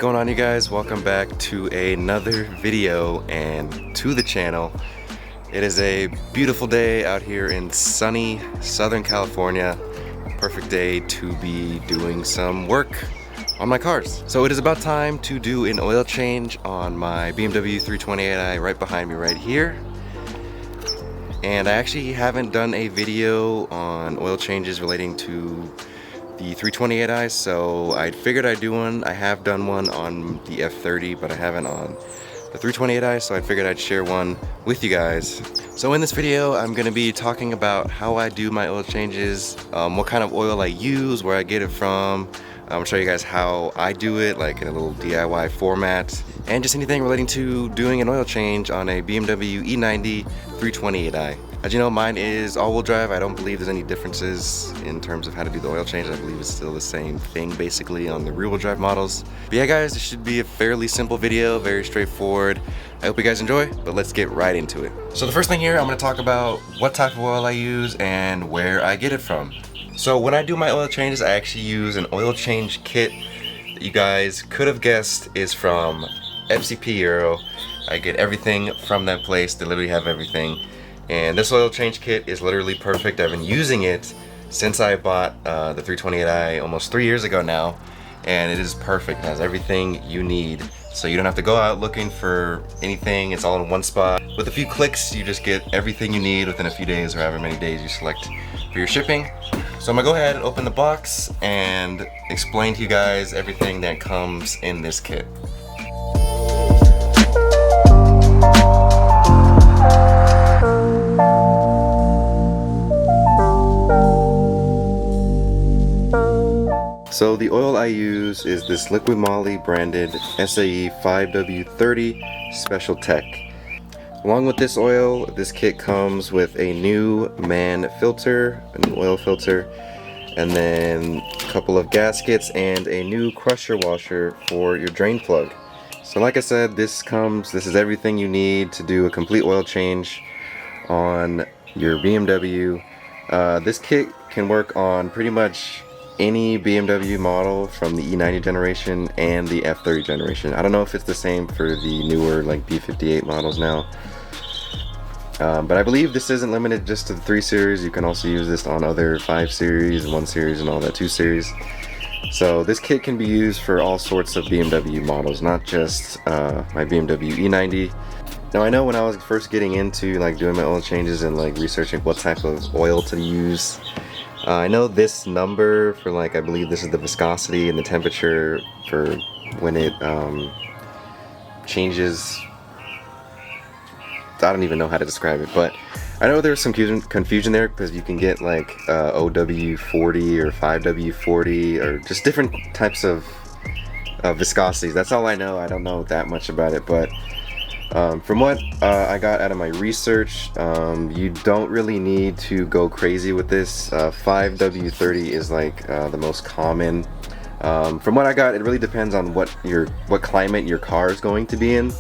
going on, you guys? Welcome back to another video and to the channel. It is a beautiful day out here in sunny Southern California. Perfect day to be doing some work on my cars. So it is about time to do an oil change on my BMW 328i right behind me right here. And I actually haven't done a video on oil changes relating to the 328i, so I figured I'd do one. I have done one on the F30, but I haven't on the 328i, so I figured I'd share one with you guys. So in this video, I'm going to be talking about how I do my oil changes, what kind of oil I use, where I get it from. I'll show you guys how I do it, like in a little DIY format, and just anything relating to doing an oil change on a BMW E90 328i. As you know, mine is all-wheel drive. I don't believe there's any differences in terms of how to do the oil change. I believe it's still the same thing basically on the rear-wheel drive models. But yeah guys, this should be a fairly simple video, very straightforward. I hope you guys enjoy, but let's get right into it. So the first thing here, I'm going to talk about what type of oil I use and where I get it from. So when I do my oil changes, I actually use an oil change kit that you guys could have guessed is from FCP Euro. I get everything from that place. They literally have everything. And this oil change kit is literally perfect. I've been using it since I bought the 328i almost 3 years ago now, and it is perfect. It has everything you need, so you don't have to go out looking for anything. It's all in one spot. With a few clicks, you just get everything you need within a few days, or however many days you select for your shipping. So I'm gonna go ahead and open the box and explain to you guys everything that comes in this kit. So the oil I use is this Liquid Moly branded SAE 5W30 Special Tech. Along with this oil, this kit comes with a new MAN filter, a new oil filter, and then a couple of gaskets and a new crusher washer for your drain plug. So like I said, this is everything you need to do a complete oil change on your BMW. This kit can work on pretty much any BMW model from the E90 generation and the F30 generation. I don't know if it's the same for the newer like B58 models now, but I believe this isn't limited just to the 3 Series. You can also use this on other 5 Series, 1 Series, and all that 2 Series. So this kit can be used for all sorts of BMW models, not just my BMW E90. Now I know when I was first getting into like doing my oil changes and like researching what type of oil to use, I know this number for like, I believe this is the viscosity and the temperature for when it changes. I don't even know how to describe it, but I know there's some confusion there because you can get like OW40 or 5W40 or just different types of viscosities. That's all I know. I don't know that much about it, but from what I got out of my research, you don't really need to go crazy with this. 5W30 is like the most common. From what I got, it really depends on what climate your car is going to be in.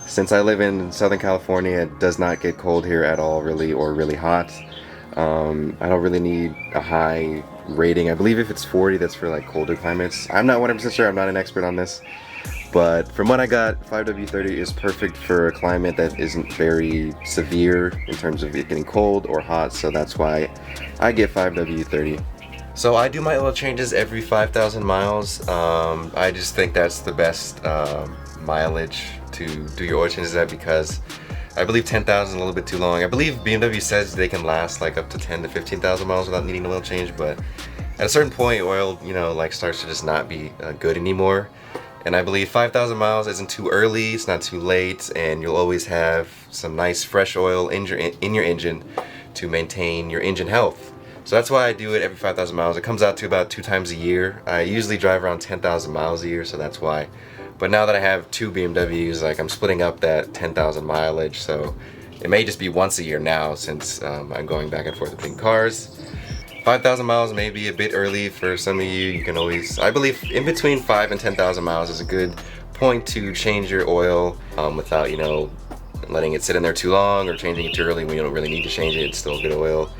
Since I live in Southern California, it does not get cold here at all, really, or really hot. I don't really need a high rating. I believe if it's 40, that's for like colder climates. I'm not 100% sure. I'm not an expert on this. But from what I got, 5W30 is perfect for a climate that isn't very severe in terms of it getting cold or hot, so that's why I get 5W30. So I do my oil changes every 5,000 miles. I just think that's the best mileage to do your oil changes at, because I believe 10,000 is a little bit too long. I believe BMW says they can last like up to 10 to 15,000 miles without needing an oil change, but at a certain point, oil, you know, like starts to just not be good anymore. And I believe 5,000 miles isn't too early, it's not too late, and you'll always have some nice fresh oil in your engine to maintain your engine health. So that's why I do it every 5,000 miles. It comes out to about 2 times a year. I usually drive around 10,000 miles a year, so that's why. But now that I have 2 BMWs, like I'm splitting up that 10,000 mileage, so it may just be once a year now since I'm going back and forth between cars. 5,000 miles may be a bit early for some of you. You can always, I believe in between 5 and 10,000 miles is a good point to change your oil without, you know, letting it sit in there too long or changing it too early when you don't really need to change it. It's still good oil.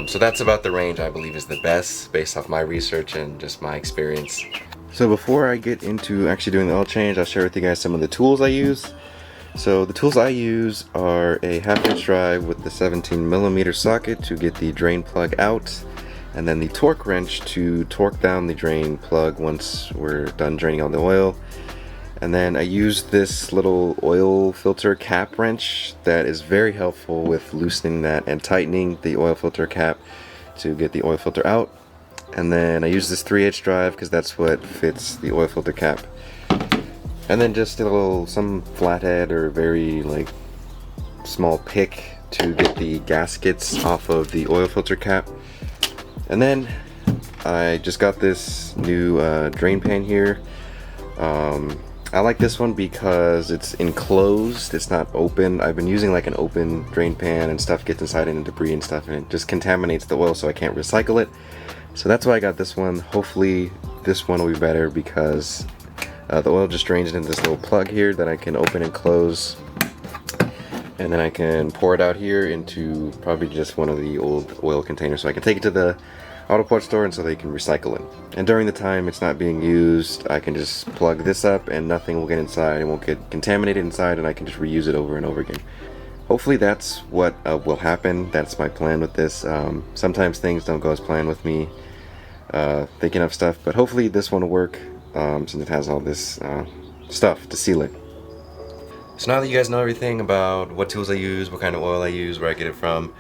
So that's about the range I believe is the best based off my research and just my experience. So before I get into actually doing the oil change, I'll share with you guys some of the tools I use. So the tools I use are a 1/2" drive with the 17mm socket to get the drain plug out, and then the torque wrench to torque down the drain plug once we're done draining all the oil. And then I use this little oil filter cap wrench that is very helpful with loosening that and tightening the oil filter cap to get the oil filter out. And then I use this 3/8 drive because that's what fits the oil filter cap. And then just some flathead or very like small pick to get the gaskets off of the oil filter cap. And then I just got this new drain pan here. I like this one because it's enclosed, it's not open. I've been using like an open drain pan and stuff gets inside and debris and stuff, and it just contaminates the oil, so I can't recycle it. So that's why I got this one. Hopefully this one will be better because the oil just drains into this little plug here that I can open and close, and then I can pour it out here into probably just one of the old oil containers, so I can take it to the auto parts store and so they can recycle it. And during the time it's not being used, I can just plug this up and nothing will get inside. It won't get contaminated inside, and I can just reuse it over and over again. Hopefully that's what will happen. That's my plan with this. Sometimes things don't go as planned with me thinking of stuff, but hopefully this one will work since it has all this stuff to seal it. So now that you guys know everything about what tools I use, what kind of oil I use, where I get it from,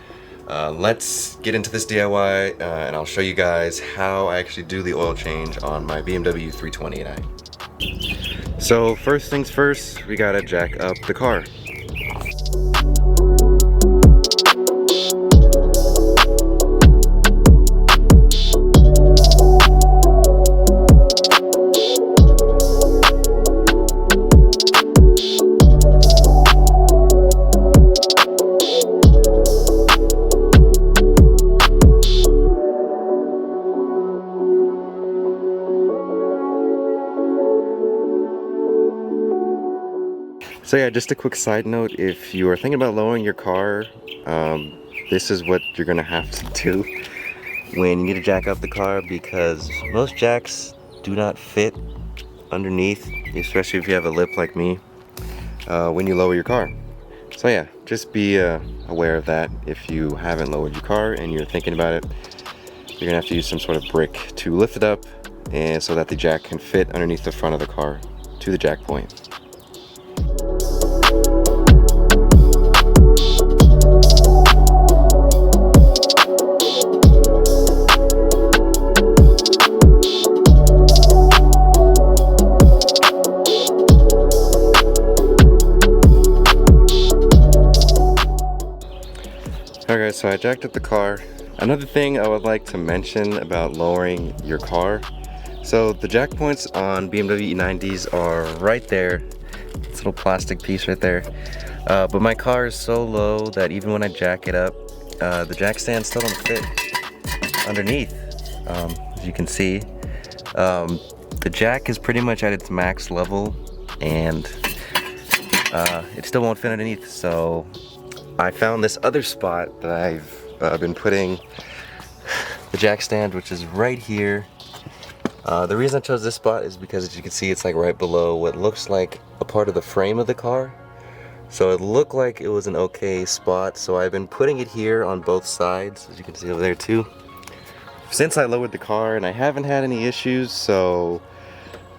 let's get into this DIY and I'll show you guys how I actually do the oil change on my BMW 320e90. So first things first, we gotta jack up the car. So yeah, just a quick side note, if you are thinking about lowering your car, this is what you're gonna have to do when you need to jack up the car, because most jacks do not fit underneath, especially if you have a lip like me, when you lower your car. So yeah, just be aware of that. If you haven't lowered your car and you're thinking about it, you're gonna have to use some sort of brick to lift it up, and so that the jack can fit underneath the front of the car to the jack point. Alright guys, so I jacked up the car. Another thing I would like to mention about lowering your car. So the jack points on BMW E90s are right there. This little plastic piece right there. But my car is so low that even when I jack it up, the jack stand still don't fit underneath. As you can see, the jack is pretty much at its max level, and it still won't fit underneath. So I found this other spot that I've been putting the jack stand, which is right here. The reason I chose this spot is because, as you can see, it's like right below what looks like a part of the frame of the car. So it looked like it was an okay spot, so I've been putting it here on both sides, as you can see over there too, since I lowered the car, and I haven't had any issues, so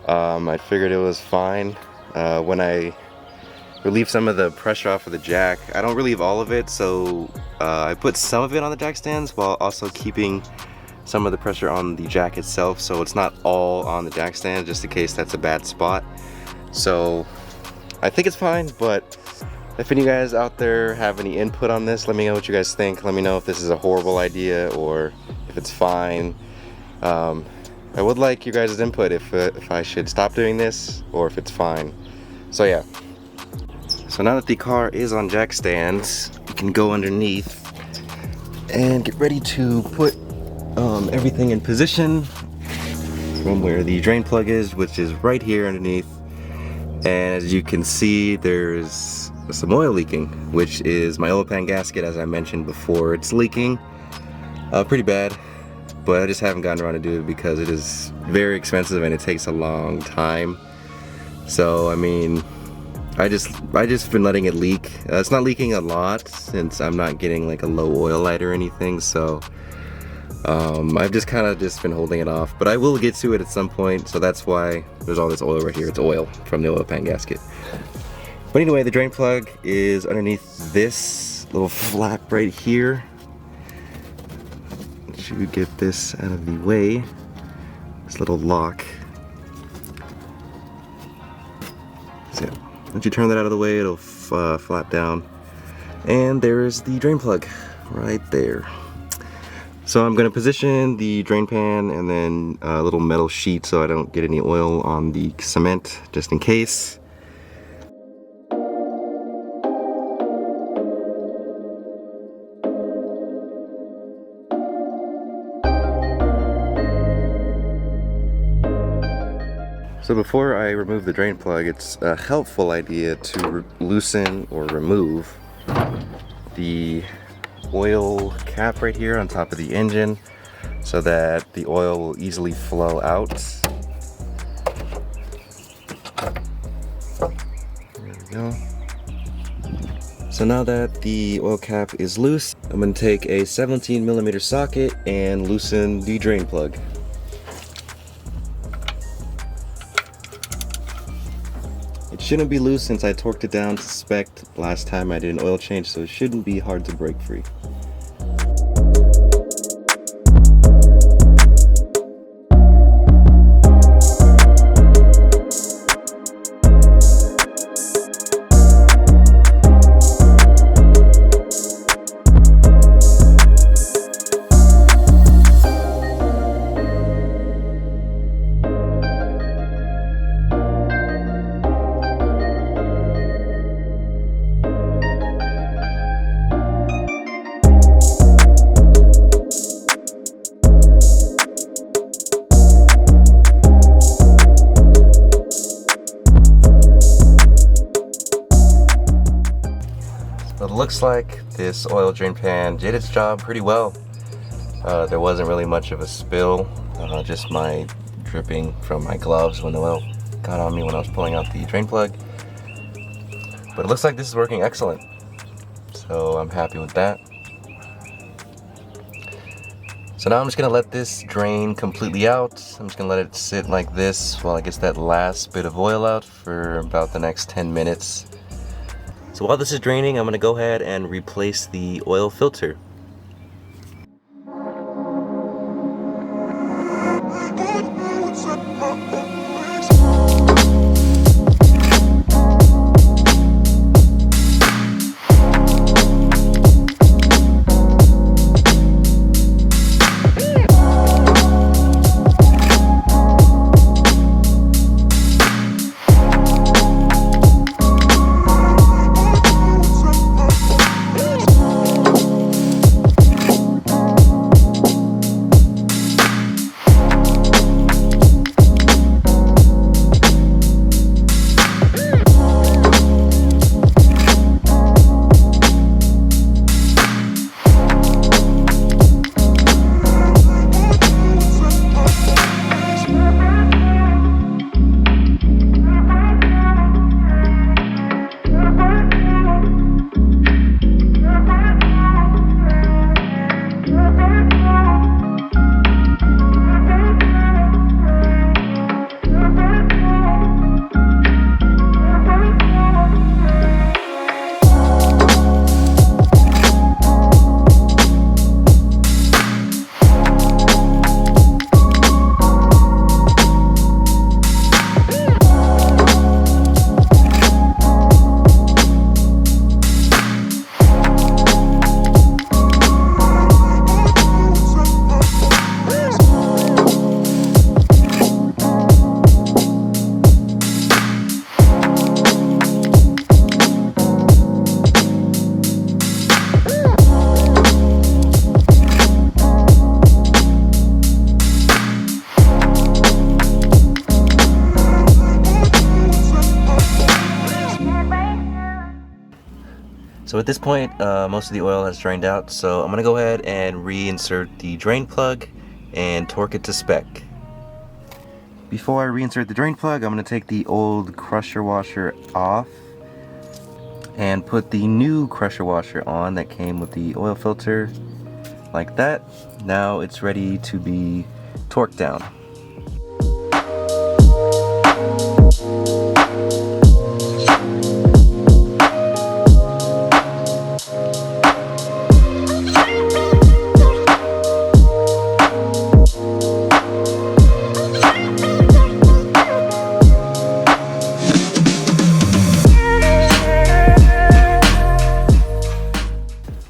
I figured it was fine. When I relieve some of the pressure off of the jack, I don't relieve all of it, so I put some of it on the jack stands while also keeping some of the pressure on the jack itself, so it's not all on the jack stand, just in case that's a bad spot. So I think it's fine, but if any of you guys out there have any input on this, let me know what you guys think. Let me know if this is a horrible idea or if it's fine. I would like you guys' input if I should stop doing this or if it's fine. So yeah. So now that the car is on jack stands, you can go underneath and get ready to put everything in position from where the drain plug is, which is right here underneath. And as you can see, there's some oil leaking, which is my oil pan gasket. As I mentioned before, it's leaking pretty bad. but I just haven't gotten around to do it because it is very expensive and it takes a long time. So I mean, I just been letting it leak. It's not leaking a lot since I'm not getting like a low oil light or anything, so I've just kind of been holding it off, but I will get to it at some point. So that's why there's all this oil right here. It's oil from the oil pan gasket. But anyway, the drain plug is underneath this little flap right here. Should get this out of the way. This little lock. So once you turn that out of the way, it'll flap down. And there's the drain plug right there. So I'm going to position the drain pan and then a little metal sheet so I don't get any oil on the cement, just in case. So before I remove the drain plug, it's a helpful idea to loosen or remove the oil cap right here on top of the engine so that the oil will easily flow out. There we go. So now that the oil cap is loose, I'm going to take a 17mm socket and loosen the drain plug. It shouldn't be loose since I torqued it down to spec last time I did an oil change, so it shouldn't be hard to break free. It looks like this oil drain pan did its job pretty well. There wasn't really much of a spill, just my dripping from my gloves when the oil got on me when I was pulling out the drain plug. But it looks like this is working excellent, so I'm happy with that. So now I'm just gonna let this drain completely out. I'm just gonna let it sit like this while it gets that last bit of oil out for about the next 10 minutes. So while this is draining, I'm going to go ahead and replace the oil filter. So at this point, most of the oil has drained out, so I'm going to go ahead and reinsert the drain plug and torque it to spec. Before I reinsert the drain plug, I'm going to take the old crusher washer off and put the new crusher washer on that came with the oil filter, like that. Now it's ready to be torqued down.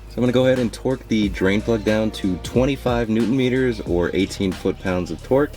So I'm going to go ahead and torque the drain plug down to 25 Newton meters or 18 foot-pounds of torque.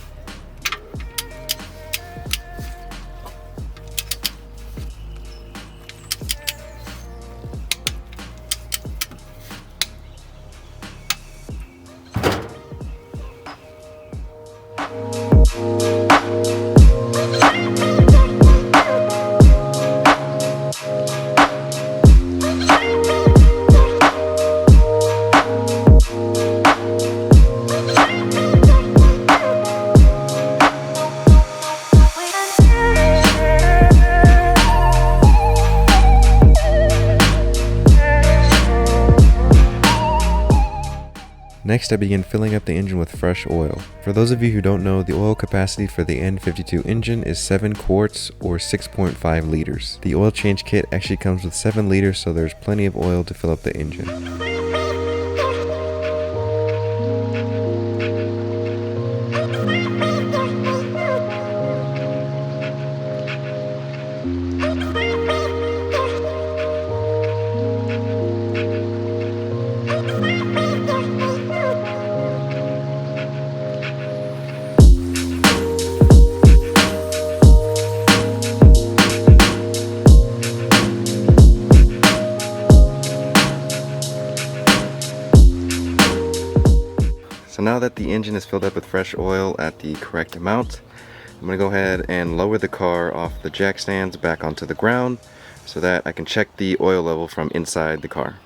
Next, I begin filling up the engine with fresh oil. For those of you who don't know, the oil capacity for the N52 engine is 7 quarts or 6.5 liters. The oil change kit actually comes with 7 liters, so there's plenty of oil to fill up the engine. So now that the engine is filled up with fresh oil at the correct amount, I'm going to go ahead and lower the car off the jack stands back onto the ground so that I can check the oil level from inside the car.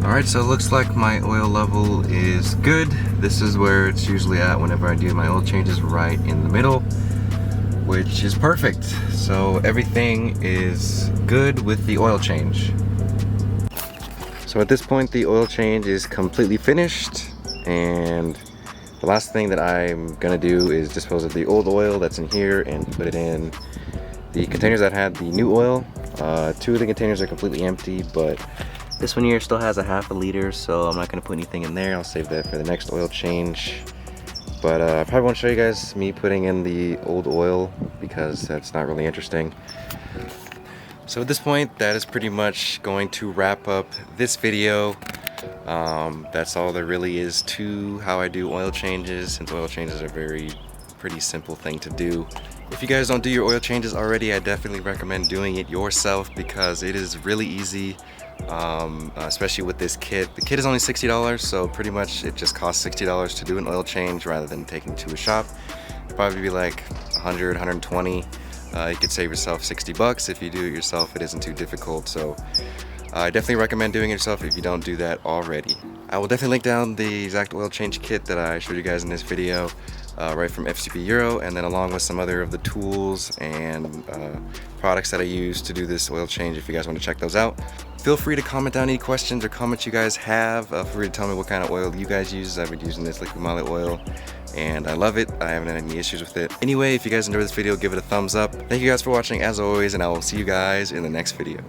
Alright, so it looks like my oil level is good. This is where it's usually at whenever I do my oil changes, right in the middle, which is perfect. So everything is good with the oil change. So at this point the oil change is completely finished, and the last thing that I'm gonna do is dispose of the old oil that's in here and put it in the containers that had the new oil. 2 of the containers are completely empty, but this one here still has a half a liter, so I'm not going to put anything in there. I'll save that for the next oil change. But I probably won't show you guys me putting in the old oil because that's not really interesting. So at this point, that is pretty much going to wrap up this video. That's all there really is to how I do oil changes, since oil changes are pretty simple thing to do. If you guys don't do your oil changes already, I definitely recommend doing it yourself because it is really easy. Especially with this kit. The kit is only $60, so pretty much it just costs $60 to do an oil change rather than taking to a shop. It'd probably be like 100, 120. You could save yourself 60 bucks if you do it yourself. It isn't too difficult, so I definitely recommend doing it yourself if you don't do that already. I will definitely link down the exact oil change kit that I showed you guys in this video, right from FCP Euro, and then along with some other of the tools and products that I use to do this oil change if you guys want to check those out. Feel free to comment down any questions or comments you guys have. Feel free to tell me what kind of oil you guys use. I've been using this liquid moly oil and I love it. I haven't had any issues with it. Anyway, if you guys enjoyed this video, give it a thumbs up. Thank you guys for watching as always, and I will see you guys in the next video.